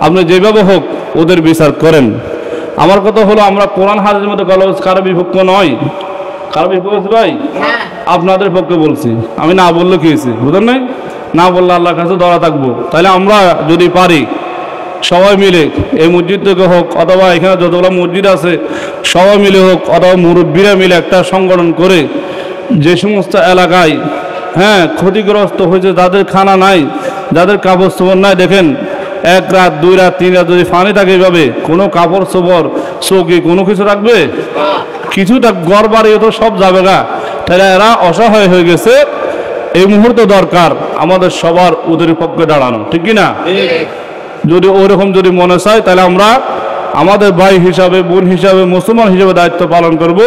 আপনি যেভাবে হোক ওদের বিচার করেন। আমার কথা হলো, আমরা কোরআন হাদিসের মধ্যে কারো বিপক্ষ নয়। কারো বিপক্ষ ভাই? আপনাদের পক্ষে বলছি। আমি না বললে কি হয়েছে, বুঝলেন নাই? না বললে আল্লাহর কাছে ধরা থাকবো। তাহলে আমরা যদি পারি সবাই মিলে, এই মসজিদ থেকে হোক অথবা এখানে যতগুলো মসজিদ আছে সবাই মিলে হোক, অথবা মুরব্বীরা মিলে একটা সংগঠন করে, যে সমস্ত এলাকায় হ্যাঁ ক্ষতিগ্রস্ত হয়েছে, যাদের খানা নাই, যাদের কাপড় চোপড় নাই, দেখেন 1 রাত 2 রাত 3 রাত যদি পানি থাকে, এইভাবে কোনো কাপড় চোপড় চৌকি কোনো কিছু রাখবে? কিছুটা ঘর বাড়ি তো সব যাবে গা। তাহলে এরা অসহায় হয়ে গেছে। এই মুহূর্তে দরকার আমাদের সবার ওদের পক্ষে দাঁড়ানো, ঠিক কিনা? যদি ওরকম যদি মনে চায়, তাহলে আমরা আমাদের ভাই হিসাবে, বোন হিসাবে, মুসলমান হিসাবে দায়িত্ব পালন করব।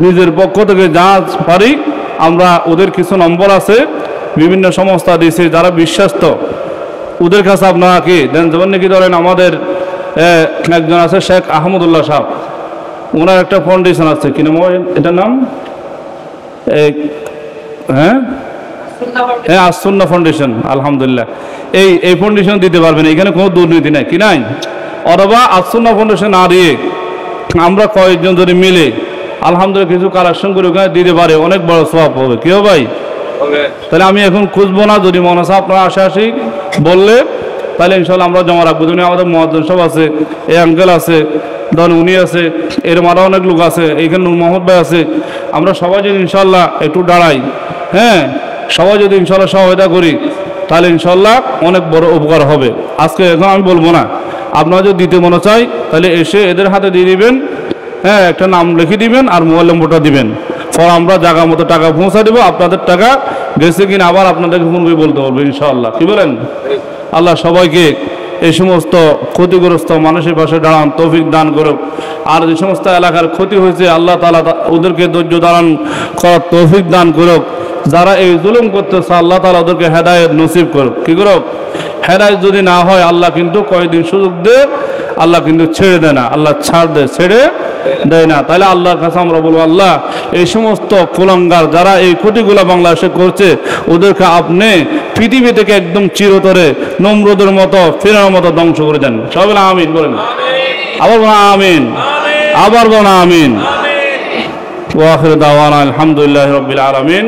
নিজের পক্ষ থেকে যা পারি আমরা, ওদের কিছু নম্বর আছে, বিভিন্ন সংস্থা দিয়েছে যারা বিশ্বাস্ত, ওদের কাছে আপনারা কি দেন। যেমন নাকি ধরেন আমাদের একজন আছে শেখ আহমদুল্লাহ সাহেব, ওনার একটা ফাউন্ডেশন আছে, কি নাম এটার নাম? হ্যাঁ, আসুন্নাহ ফাউন্ডেশন। আলহামদুলিল্লাহ, এই ফাউন্ডেশন দিতে পারবেন, এখানে কোনো দুর্নীতি নাই, কি নাই? অথবা আসুন্নাহ ফাউন্ডেশন না দিয়ে আমরা কয়েকজন যদি মিলে আলহামদুলিল্লাহ কিছু কালেকশন করে ওখানে দিতে পারে, অনেক বড় সওয়াব হবে। কেউ ভাই? তাহলে আমি এখন খুঁজবো না, যদি মনে হয় আপনারা আশাআশি বললে, তাহলে ইনশাল্লাহ আমরা জমা রাখবো। যেমন আমাদের মুয়াজ্জিন সাহেব আছে, এই আঙ্কেল আছে, ধরেন উনি আছে, এরকম আরও অনেক লোক আছে, এইখানে নূর মোহাম্মদ ভাই আছে। আমরা সবাই যদি ইনশাল্লাহ একটু দাঁড়াই, হ্যাঁ, সবাই যদি ইনশাল্লাহ সহায়তা করি, তাহলে ইনশাল্লাহ অনেক বড় উপকার হবে। আজকে এখন আমি বলবো না, আপনারা যদি দিতে মনে চাই তাহলে এসে এদের হাতে দিয়ে দিবেন, হ্যাঁ, একটা নাম লিখে দিবেন আর মোবাইল নম্বরটা দিবেন, পর আমরা জায়গা মতো টাকা পৌঁছা দেবো। আপনাদের টাকা গেছে কিনা আবার আপনাদেরকে ফোন করে বলতে পারবো ইনশাআল্লাহ। কি বলেন? আল্লাহ সবাইকে এই সমস্ত ক্ষতিগ্রস্ত মানুষের পাশে দাঁড়ান তৌফিক দান করুক। আর যে সমস্ত এলাকার ক্ষতি হয়েছে, আল্লাহ তাআলা ওদেরকে ধৈর্য ধারণ করার তৌফিক দান করুক। যারা এই জুলুম করতেছে, আল্লাহ তাআলা ওদেরকে হেদায়েত নসিব করুক। কি করুক? হেদায়েত যদি না হয়, আল্লাহ কিন্তু কয়েকদিন সুযোগ দেয়, আল্লাহ কিন্তু ছেড়ে দেয় না, আল্লাহ ছাড় দেয়, ছেড়ে দেয় না। তাহলে আল্লাহর কাছে আমরা বলবো, আল্লাহ এই সমস্ত কুলাঙ্গার যারা এই ক্ষতিগুলা বাংলাদেশে করছে, ওদেরকে আপনি পৃথিবী থেকে একদম চিরতরে নমরুদের মতো, ফিরআউনের মতো ধ্বংস করে দেন। সবাই আমিন বলেন। আবার বলেন আমিন, আবার বলেন আমিন। ওয়া আখিরু দাওয়ানা আলহামদুলিল্লাহি রাব্বিল আলামিন।